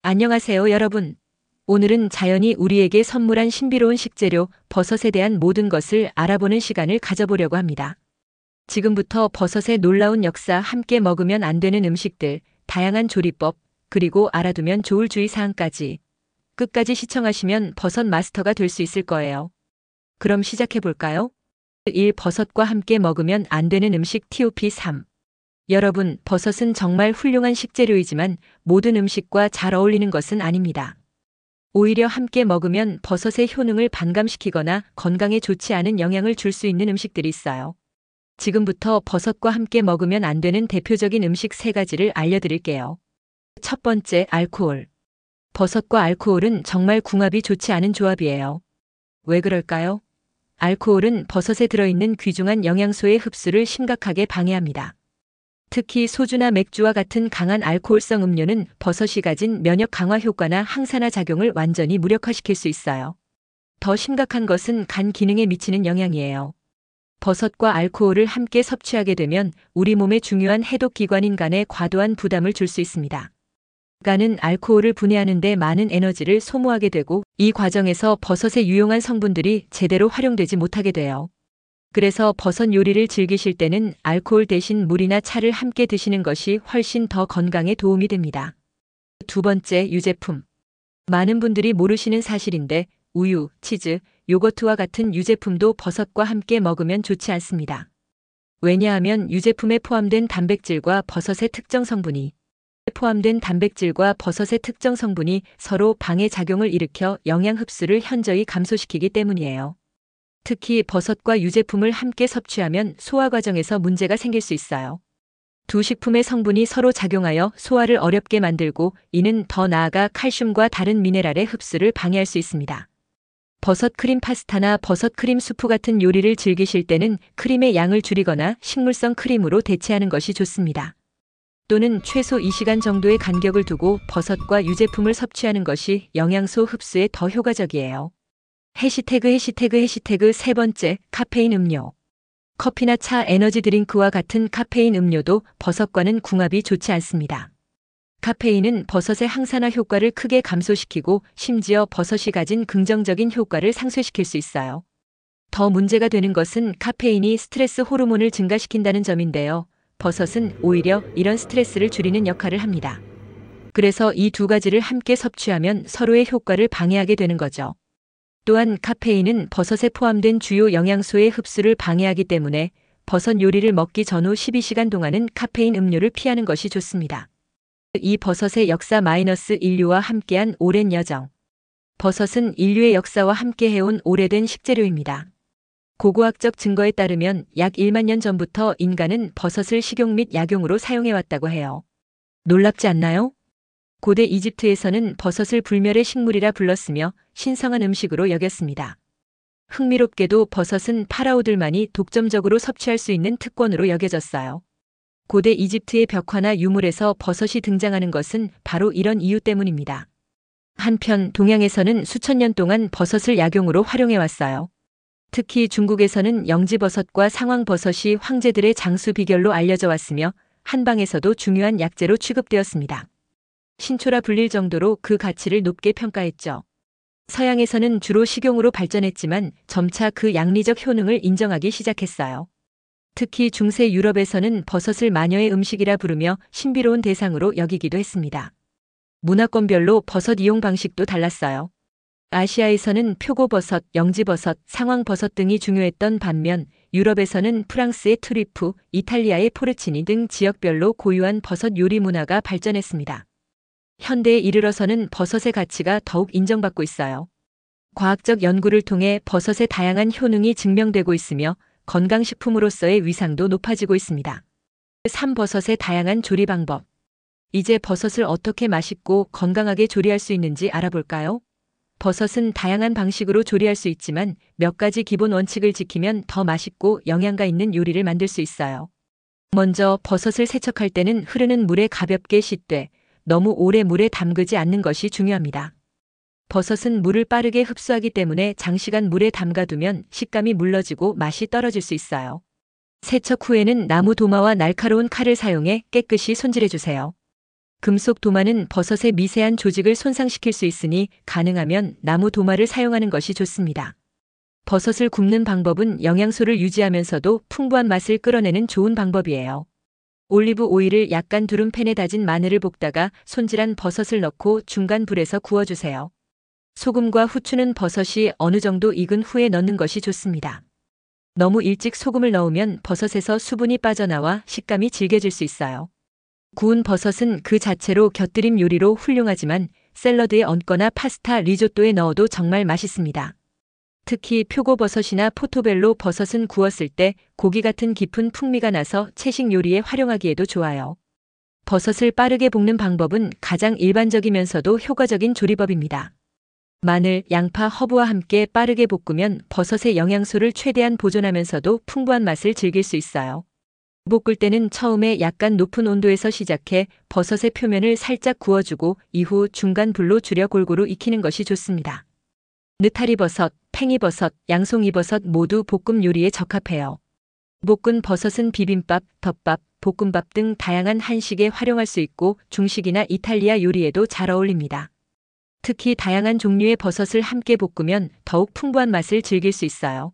안녕하세요, 여러분. 오늘은 자연이 우리에게 선물한 신비로운 식재료, 버섯에 대한 모든 것을 알아보는 시간을 가져보려고 합니다. 지금부터 버섯의 놀라운 역사, 함께 먹으면 안 되는 음식들, 다양한 조리법, 그리고 알아두면 좋을 주의사항까지 끝까지 시청하시면 버섯 마스터가 될 수 있을 거예요. 그럼 시작해 볼까요? 1. 버섯과 함께 먹으면 안 되는 음식 TOP 3. 여러분, 버섯은 정말 훌륭한 식재료이지만 모든 음식과 잘 어울리는 것은 아닙니다. 오히려 함께 먹으면 버섯의 효능을 반감시키거나 건강에 좋지 않은 영향을 줄 수 있는 음식들이 있어요. 지금부터 버섯과 함께 먹으면 안 되는 대표적인 음식 3가지를 알려드릴게요. 첫 번째, 알코올. 버섯과 알코올은 정말 궁합이 좋지 않은 조합이에요. 왜 그럴까요? 알코올은 버섯에 들어있는 귀중한 영양소의 흡수를 심각하게 방해합니다. 특히 소주나 맥주와 같은 강한 알코올성 음료는 버섯이 가진 면역 강화 효과나 항산화 작용을 완전히 무력화시킬 수 있어요. 더 심각한 것은 간 기능에 미치는 영향이에요. 버섯과 알코올을 함께 섭취하게 되면 우리 몸의 중요한 해독 기관인 간에 과도한 부담을 줄 수 있습니다. 간은 알코올을 분해하는 데 많은 에너지를 소모하게 되고 이 과정에서 버섯의 유용한 성분들이 제대로 활용되지 못하게 돼요. 그래서 버섯 요리를 즐기실 때는 알코올 대신 물이나 차를 함께 드시는 것이 훨씬 더 건강에 도움이 됩니다. 두 번째, 유제품. 많은 분들이 모르시는 사실인데 우유, 치즈, 요거트와 같은 유제품도 버섯과 함께 먹으면 좋지 않습니다. 왜냐하면 유제품에 포함된 단백질과 버섯의 특정 성분이 서로 방해 작용을 일으켜 영양 흡수를 현저히 감소시키기 때문이에요. 특히 버섯과 유제품을 함께 섭취하면 소화 과정에서 문제가 생길 수 있어요. 두 식품의 성분이 서로 작용하여 소화를 어렵게 만들고 이는 더 나아가 칼슘과 다른 미네랄의 흡수를 방해할 수 있습니다. 버섯 크림 파스타나 버섯 크림 수프 같은 요리를 즐기실 때는 크림의 양을 줄이거나 식물성 크림으로 대체하는 것이 좋습니다. 또는 최소 2시간 정도의 간격을 두고 버섯과 유제품을 섭취하는 것이 영양소 흡수에 더 효과적이에요. 해시태그 세 번째, 카페인 음료. 커피나 차, 에너지 드링크와 같은 카페인 음료도 버섯과는 궁합이 좋지 않습니다. 카페인은 버섯의 항산화 효과를 크게 감소시키고 심지어 버섯이 가진 긍정적인 효과를 상쇄시킬 수 있어요. 더 문제가 되는 것은 카페인이 스트레스 호르몬을 증가시킨다는 점인데요. 버섯은 오히려 이런 스트레스를 줄이는 역할을 합니다. 그래서 이 두 가지를 함께 섭취하면 서로의 효과를 방해하게 되는 거죠. 또한 카페인은 버섯에 포함된 주요 영양소의 흡수를 방해하기 때문에 버섯 요리를 먹기 전후 12시간 동안은 카페인 음료를 피하는 것이 좋습니다. 이 버섯의 역사 인류와 함께한 오랜 여정. 버섯은 인류의 역사와 함께 해온 오래된 식재료입니다. 고고학적 증거에 따르면 약 1만 년 전부터 인간은 버섯을 식용 및 약용으로 사용해왔다고 해요. 놀랍지 않나요? 고대 이집트에서는 버섯을 불멸의 식물이라 불렀으며 신성한 음식으로 여겼습니다. 흥미롭게도 버섯은 파라오들만이 독점적으로 섭취할 수 있는 특권으로 여겨졌어요. 고대 이집트의 벽화나 유물에서 버섯이 등장하는 것은 바로 이런 이유 때문입니다. 한편 동양에서는 수천 년 동안 버섯을 약용으로 활용해왔어요. 특히 중국에서는 영지버섯과 상황버섯이 황제들의 장수 비결로 알려져 왔으며 한방에서도 중요한 약재로 취급되었습니다. 신초라 불릴 정도로 그 가치를 높게 평가했죠. 서양에서는 주로 식용으로 발전했지만 점차 그 양리적 효능을 인정하기 시작했어요. 특히 중세 유럽에서는 버섯을 마녀의 음식이라 부르며 신비로운 대상으로 여기기도 했습니다. 문화권별로 버섯 이용 방식도 달랐어요. 아시아에서는 표고버섯, 영지버섯, 상황버섯 등이 중요했던 반면 유럽에서는 프랑스의 트리프, 이탈리아의 포르치니 등 지역별로 고유한 버섯 요리 문화가 발전했습니다. 현대에 이르러서는 버섯의 가치가 더욱 인정받고 있어요. 과학적 연구를 통해 버섯의 다양한 효능이 증명되고 있으며 건강식품으로서의 위상도 높아지고 있습니다. 3. 버섯의 다양한 조리 방법. 이제 버섯을 어떻게 맛있고 건강하게 조리할 수 있는지 알아볼까요? 버섯은 다양한 방식으로 조리할 수 있지만 몇 가지 기본 원칙을 지키면 더 맛있고 영양가 있는 요리를 만들 수 있어요. 먼저 버섯을 세척할 때는 흐르는 물에 가볍게 씻되 너무 오래 물에 담그지 않는 것이 중요합니다. 버섯은 물을 빠르게 흡수하기 때문에 장시간 물에 담가두면 식감이 물러지고 맛이 떨어질 수 있어요. 세척 후에는 나무 도마와 날카로운 칼을 사용해 깨끗이 손질해주세요. 금속 도마는 버섯의 미세한 조직을 손상시킬 수 있으니 가능하면 나무 도마를 사용하는 것이 좋습니다. 버섯을 굽는 방법은 영양소를 유지하면서도 풍부한 맛을 끌어내는 좋은 방법이에요. 올리브 오일을 약간 두른 팬에 다진 마늘을 볶다가 손질한 버섯을 넣고 중간 불에서 구워주세요. 소금과 후추는 버섯이 어느 정도 익은 후에 넣는 것이 좋습니다. 너무 일찍 소금을 넣으면 버섯에서 수분이 빠져나와 식감이 질겨질 수 있어요. 구운 버섯은 그 자체로 곁들임 요리로 훌륭하지만 샐러드에 얹거나 파스타, 리조또에 넣어도 정말 맛있습니다. 특히 표고버섯이나 포토벨로 버섯은 구웠을 때 고기 같은 깊은 풍미가 나서 채식 요리에 활용하기에도 좋아요. 버섯을 빠르게 볶는 방법은 가장 일반적이면서도 효과적인 조리법입니다. 마늘, 양파, 허브와 함께 빠르게 볶으면 버섯의 영양소를 최대한 보존하면서도 풍부한 맛을 즐길 수 있어요. 볶을 때는 처음에 약간 높은 온도에서 시작해 버섯의 표면을 살짝 구워주고 이후 중간 불로 줄여 골고루 익히는 것이 좋습니다. 느타리버섯, 팽이버섯, 양송이버섯 모두 볶음 요리에 적합해요. 볶은 버섯은 비빔밥, 덮밥, 볶음밥 등 다양한 한식에 활용할 수 있고 중식이나 이탈리아 요리에도 잘 어울립니다. 특히 다양한 종류의 버섯을 함께 볶으면 더욱 풍부한 맛을 즐길 수 있어요.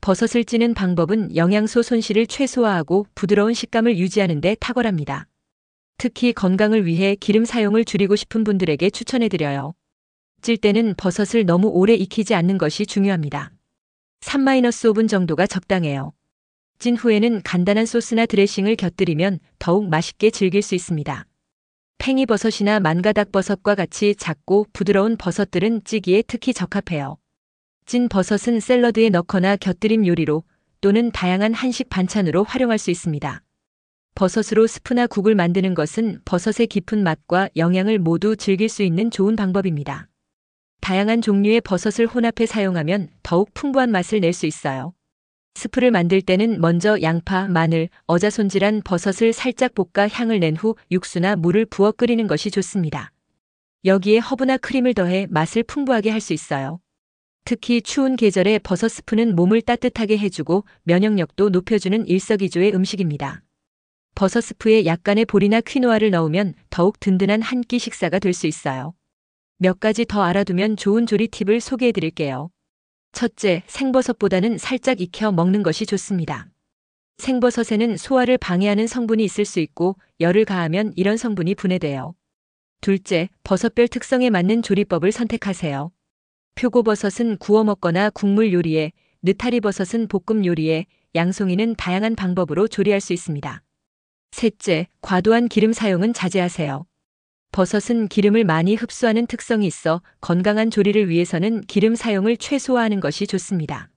버섯을 찌는 방법은 영양소 손실을 최소화하고 부드러운 식감을 유지하는 데 탁월합니다. 특히 건강을 위해 기름 사용을 줄이고 싶은 분들에게 추천해드려요. 찔 때는 버섯을 너무 오래 익히지 않는 것이 중요합니다. 3-5분 정도가 적당해요. 찐 후에는 간단한 소스나 드레싱을 곁들이면 더욱 맛있게 즐길 수 있습니다. 팽이버섯이나 만가닥버섯과 같이 작고 부드러운 버섯들은 찌기에 특히 적합해요. 찐 버섯은 샐러드에 넣거나 곁들임 요리로 또는 다양한 한식 반찬으로 활용할 수 있습니다. 버섯으로 스프나 국을 만드는 것은 버섯의 깊은 맛과 영양을 모두 즐길 수 있는 좋은 방법입니다. 다양한 종류의 버섯을 혼합해 사용하면 더욱 풍부한 맛을 낼 수 있어요. 스프를 만들 때는 먼저 양파, 마늘, 어자 손질한 버섯을 살짝 볶아 향을 낸 후 육수나 물을 부어 끓이는 것이 좋습니다. 여기에 허브나 크림을 더해 맛을 풍부하게 할 수 있어요. 특히 추운 계절에 버섯 스프는 몸을 따뜻하게 해주고 면역력도 높여주는 일석이조의 음식입니다. 버섯 스프에 약간의 보리나 퀴노아를 넣으면 더욱 든든한 한 끼 식사가 될 수 있어요. 몇 가지 더 알아두면 좋은 조리 팁을 소개해 드릴게요. 첫째, 생버섯보다는 살짝 익혀 먹는 것이 좋습니다. 생버섯에는 소화를 방해하는 성분이 있을 수 있고 열을 가하면 이런 성분이 분해돼요. 둘째, 버섯별 특성에 맞는 조리법을 선택하세요. 표고버섯은 구워 먹거나 국물 요리에, 느타리버섯은 볶음 요리에, 양송이는 다양한 방법으로 조리할 수 있습니다. 셋째, 과도한 기름 사용은 자제하세요. 버섯은 기름을 많이 흡수하는 특성이 있어 건강한 조리를 위해서는 기름 사용을 최소화하는 것이 좋습니다.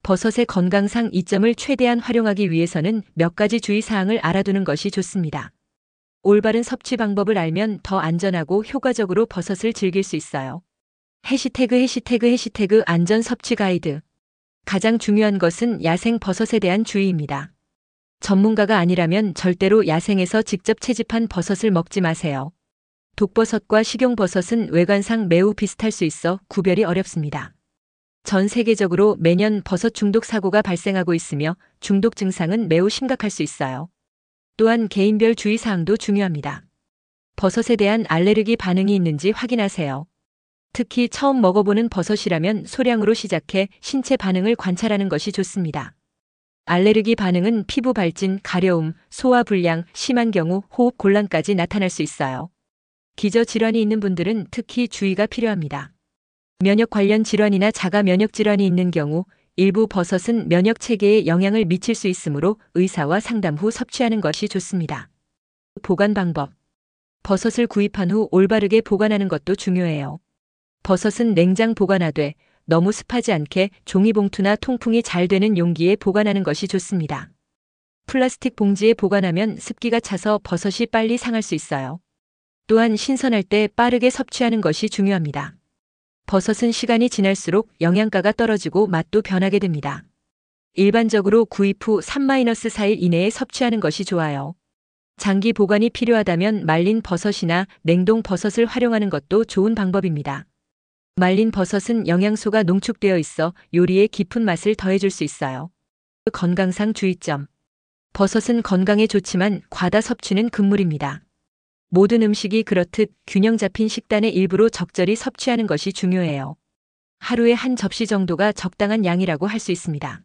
버섯의 건강상 이점을 최대한 활용하기 위해서는 몇 가지 주의사항을 알아두는 것이 좋습니다. 올바른 섭취 방법을 알면 더 안전하고 효과적으로 버섯을 즐길 수 있어요. 해시태그 안전 섭취 가이드. 가장 중요한 것은 야생 버섯에 대한 주의입니다. 전문가가 아니라면 절대로 야생에서 직접 채집한 버섯을 먹지 마세요. 독버섯과 식용버섯은 외관상 매우 비슷할 수 있어 구별이 어렵습니다. 전 세계적으로 매년 버섯 중독 사고가 발생하고 있으며 중독 증상은 매우 심각할 수 있어요. 또한 개인별 주의사항도 중요합니다. 버섯에 대한 알레르기 반응이 있는지 확인하세요. 특히 처음 먹어보는 버섯이라면 소량으로 시작해 신체 반응을 관찰하는 것이 좋습니다. 알레르기 반응은 피부 발진, 가려움, 소화불량, 심한 경우 호흡 곤란까지 나타날 수 있어요. 기저질환이 있는 분들은 특히 주의가 필요합니다. 면역 관련 질환이나 자가 면역 질환이 있는 경우 일부 버섯은 면역 체계에 영향을 미칠 수 있으므로 의사와 상담 후 섭취하는 것이 좋습니다. 보관 방법. 버섯을 구입한 후 올바르게 보관하는 것도 중요해요. 버섯은 냉장 보관하되 너무 습하지 않게 종이봉투나 통풍이 잘 되는 용기에 보관하는 것이 좋습니다. 플라스틱 봉지에 보관하면 습기가 차서 버섯이 빨리 상할 수 있어요. 또한 신선할 때 빠르게 섭취하는 것이 중요합니다. 버섯은 시간이 지날수록 영양가가 떨어지고 맛도 변하게 됩니다. 일반적으로 구입 후 3-4일 이내에 섭취하는 것이 좋아요. 장기 보관이 필요하다면 말린 버섯이나 냉동 버섯을 활용하는 것도 좋은 방법입니다. 말린 버섯은 영양소가 농축되어 있어 요리에 깊은 맛을 더해줄 수 있어요. 건강상 주의점. 버섯은 건강에 좋지만 과다 섭취는 금물입니다. 모든 음식이 그렇듯 균형 잡힌 식단의 일부로 적절히 섭취하는 것이 중요해요. 하루에 한 접시 정도가 적당한 양이라고 할 수 있습니다.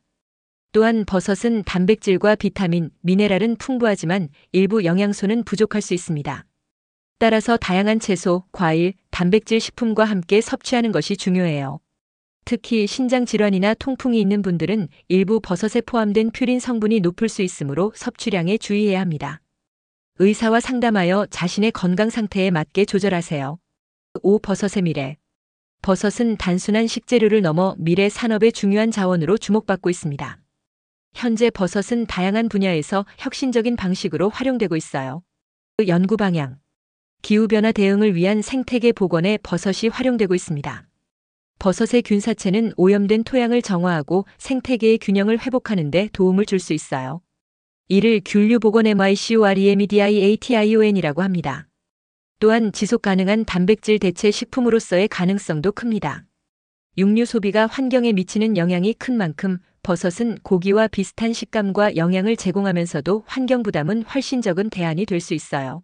또한 버섯은 단백질과 비타민, 미네랄은 풍부하지만 일부 영양소는 부족할 수 있습니다. 따라서 다양한 채소, 과일, 단백질 식품과 함께 섭취하는 것이 중요해요. 특히 신장 질환이나 통풍이 있는 분들은 일부 버섯에 포함된 퓨린 성분이 높을 수 있으므로 섭취량에 주의해야 합니다. 의사와 상담하여 자신의 건강 상태에 맞게 조절하세요. 5. 버섯의 미래. 버섯은 단순한 식재료를 넘어 미래 산업의 중요한 자원으로 주목받고 있습니다. 현재 버섯은 다양한 분야에서 혁신적인 방식으로 활용되고 있어요. 연구 방향. 기후변화 대응을 위한 생태계 복원에 버섯이 활용되고 있습니다. 버섯의 균사체는 오염된 토양을 정화하고 생태계의 균형을 회복하는 데 도움을 줄 수 있어요. 이를 균류 복원 mycoremediation이라고 합니다. 또한 지속 가능한 단백질 대체 식품으로서의 가능성도 큽니다. 육류 소비가 환경에 미치는 영향이 큰 만큼 버섯은 고기와 비슷한 식감과 영양을 제공하면서도 환경 부담은 훨씬 적은 대안이 될 수 있어요.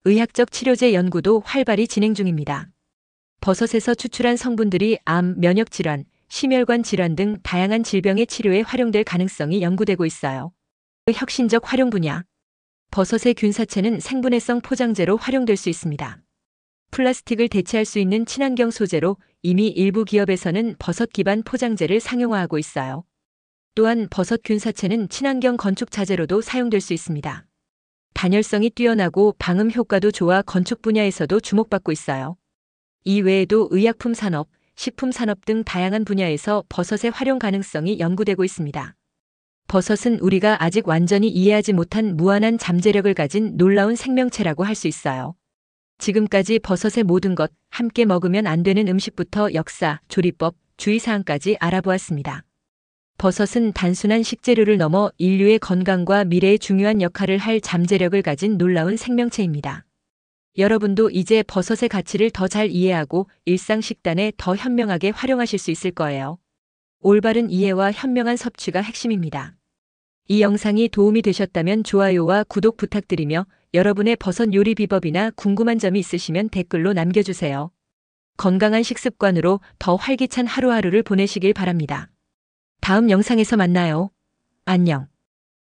의학적 치료제 연구도 활발히 진행 중입니다. 버섯에서 추출한 성분들이 암, 면역 질환, 심혈관 질환 등 다양한 질병의 치료에 활용될 가능성이 연구되고 있어요. 혁신적 활용 분야. 버섯의 균사체는 생분해성 포장재로 활용될 수 있습니다. 플라스틱을 대체할 수 있는 친환경 소재로 이미 일부 기업에서는 버섯 기반 포장재를 상용화하고 있어요. 또한 버섯 균사체는 친환경 건축 자재로도 사용될 수 있습니다. 단열성이 뛰어나고 방음 효과도 좋아 건축 분야에서도 주목받고 있어요. 이 외에도 의약품 산업, 식품 산업 등 다양한 분야에서 버섯의 활용 가능성이 연구되고 있습니다. 버섯은 우리가 아직 완전히 이해하지 못한 무한한 잠재력을 가진 놀라운 생명체라고 할 수 있어요. 지금까지 버섯의 모든 것, 함께 먹으면 안 되는 음식부터 역사, 조리법, 주의사항까지 알아보았습니다. 버섯은 단순한 식재료를 넘어 인류의 건강과 미래에 중요한 역할을 할 잠재력을 가진 놀라운 생명체입니다. 여러분도 이제 버섯의 가치를 더 잘 이해하고 일상 식단에 더 현명하게 활용하실 수 있을 거예요. 올바른 이해와 현명한 섭취가 핵심입니다. 이 영상이 도움이 되셨다면 좋아요와 구독 부탁드리며 여러분의 버섯 요리 비법이나 궁금한 점이 있으시면 댓글로 남겨주세요. 건강한 식습관으로 더 활기찬 하루하루를 보내시길 바랍니다. 다음 영상에서 만나요. 안녕.